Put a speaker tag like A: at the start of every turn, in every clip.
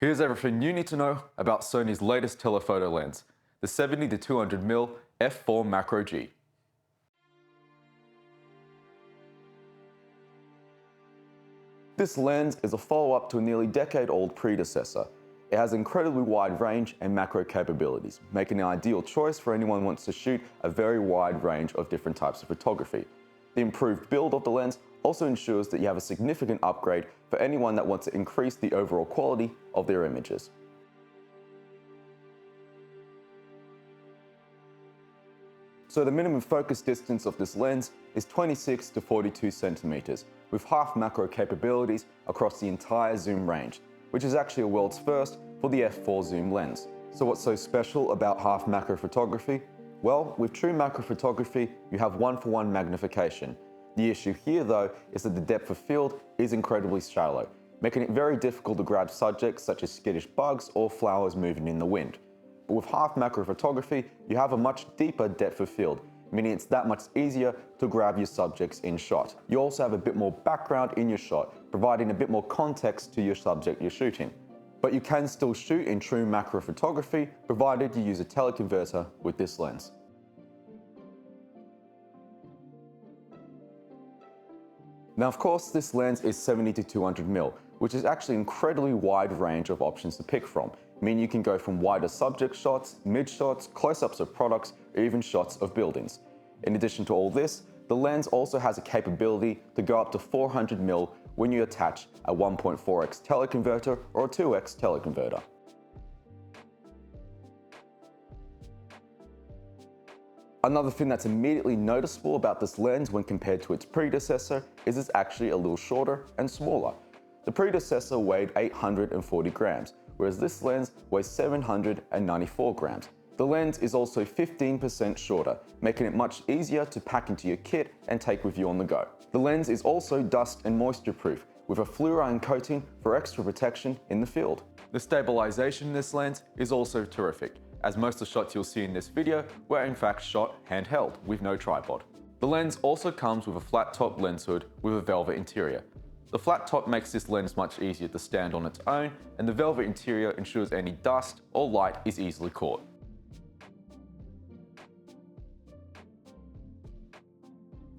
A: Here's everything you need to know about Sony's latest telephoto lens, the 70-200mm f4 Macro G. This lens is a follow-up to a nearly decade-old predecessor. It has incredibly wide range and macro capabilities, making it an ideal choice for anyone who wants to shoot a very wide range of different types of photography. The improved build of the lens also ensures that you have a significant upgrade for anyone that wants to increase the overall quality of their images. So the minimum focus distance of this lens is 26 to 42 centimeters, with half macro capabilities across the entire zoom range, which is actually a world's first for the f4 zoom lens. So what's so special about half macro photography? Well, with true macro photography, you have 1-for-1 magnification. The issue here though is that the depth of field is incredibly shallow, making it very difficult to grab subjects such as skittish bugs or flowers moving in the wind. But with half macro photography, you have a much deeper depth of field, meaning it's that much easier to grab your subjects in shot. You also have a bit more background in your shot, providing a bit more context to your subject you're shooting. But you can still shoot in true macro photography, provided you use a teleconverter with this lens. Now of course this lens is 70-200mm, which is actually an incredibly wide range of options to pick from, meaning you can go from wider subject shots, mid shots, close-ups of products, or even shots of buildings. In addition to all this, the lens also has a capability to go up to 400mm when you attach a 1.4x teleconverter or a 2x teleconverter. Another thing that's immediately noticeable about this lens when compared to its predecessor is it's actually a little shorter and smaller. The predecessor weighed 840 grams, whereas this lens weighs 794 grams. The lens is also 15% shorter, making it much easier to pack into your kit and take with you on the go. The lens is also dust and moisture proof, with a fluorine coating for extra protection in the field. The stabilization in this lens is also terrific, as most of the shots you'll see in this video were in fact shot handheld with no tripod. The lens also comes with a flat top lens hood with a velvet interior. The flat top makes this lens much easier to stand on its own, and the velvet interior ensures any dust or light is easily caught.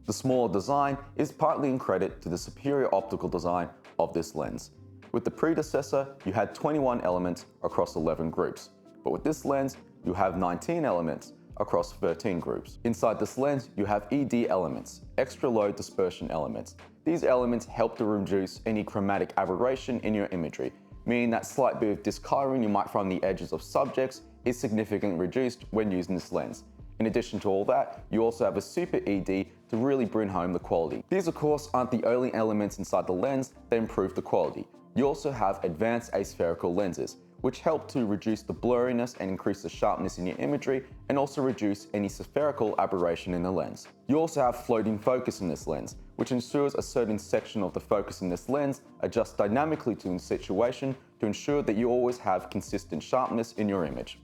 A: The smaller design is partly in credit to the superior optical design of this lens. With the predecessor, you had 21 elements across 11 groups. But with this lens, you have 19 elements across 13 groups. Inside this lens, you have ED elements, extra low dispersion elements. These elements help to reduce any chromatic aberration in your imagery, meaning that slight bit of discoloring you might find on the edges of subjects is significantly reduced when using this lens. In addition to all that, you also have a super ED to really bring home the quality. These of course aren't the only elements inside the lens that improve the quality. You also have advanced aspherical lenses, which help to reduce the blurriness and increase the sharpness in your imagery, and also reduce any spherical aberration in the lens. You also have floating focus in this lens, which ensures a certain section of the focus in this lens adjusts dynamically to the situation to ensure that you always have consistent sharpness in your image.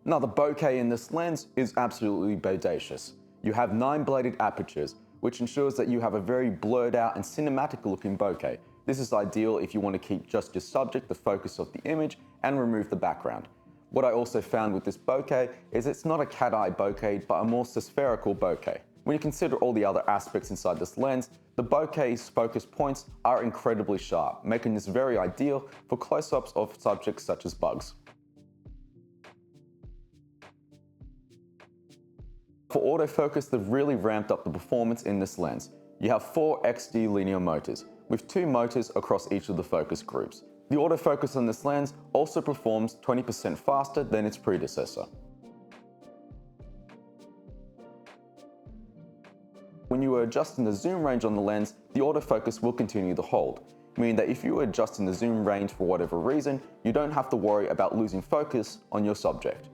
A: Now the bokeh in this lens is absolutely bodacious. You have 9-bladed apertures, which ensures that you have a very blurred out and cinematic looking bokeh. This is ideal if you want to keep just your subject the focus of the image and remove the background. What I also found with this bokeh is it's not a cat eye bokeh, but a more spherical bokeh. When you consider all the other aspects inside this lens, the bokeh's focus points are incredibly sharp, making this very ideal for close-ups of subjects such as bugs. For autofocus, they've really ramped up the performance in this lens. You have 4 XD linear motors, with 2 motors across each of the focus groups. The autofocus on this lens also performs 20% faster than its predecessor. When you are adjusting the zoom range on the lens, the autofocus will continue to hold, meaning that if you are adjusting the zoom range for whatever reason, you don't have to worry about losing focus on your subject.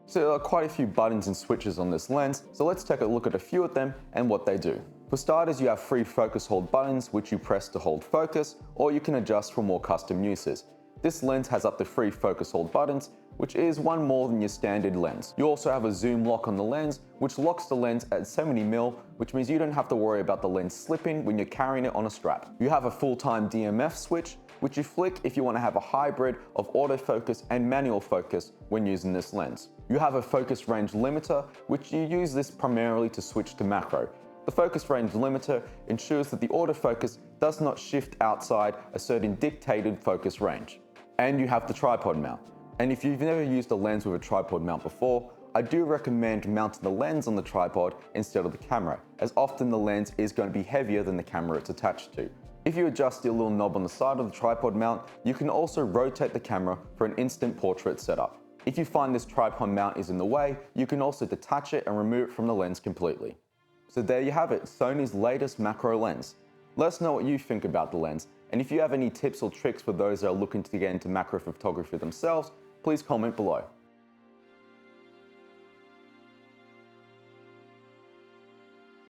A: So there are quite a few buttons and switches on this lens, so let's take a look at a few of them and what they do. For starters, you have 3 focus hold buttons which you press to hold focus, or you can adjust for more custom uses. This lens has up to 3 focus hold buttons, which is one more than your standard lens. You also have a zoom lock on the lens, which locks the lens at 70mm, which means you don't have to worry about the lens slipping when you're carrying it on a strap. You have a full-time DMF switch, which you flick if you want to have a hybrid of autofocus and manual focus when using this lens. You have a focus range limiter, which you use this primarily to switch to macro. The focus range limiter ensures that the autofocus does not shift outside a certain dictated focus range. And you have the tripod mount. And if you've never used a lens with a tripod mount before, I do recommend mounting the lens on the tripod instead of the camera, as often the lens is going to be heavier than the camera it's attached to. If you adjust your little knob on the side of the tripod mount, you can also rotate the camera for an instant portrait setup. If you find this tripod mount is in the way, you can also detach it and remove it from the lens completely. So there you have it, Sony's latest macro lens. Let us know what you think about the lens, and if you have any tips or tricks for those that are looking to get into macro photography themselves, please comment below.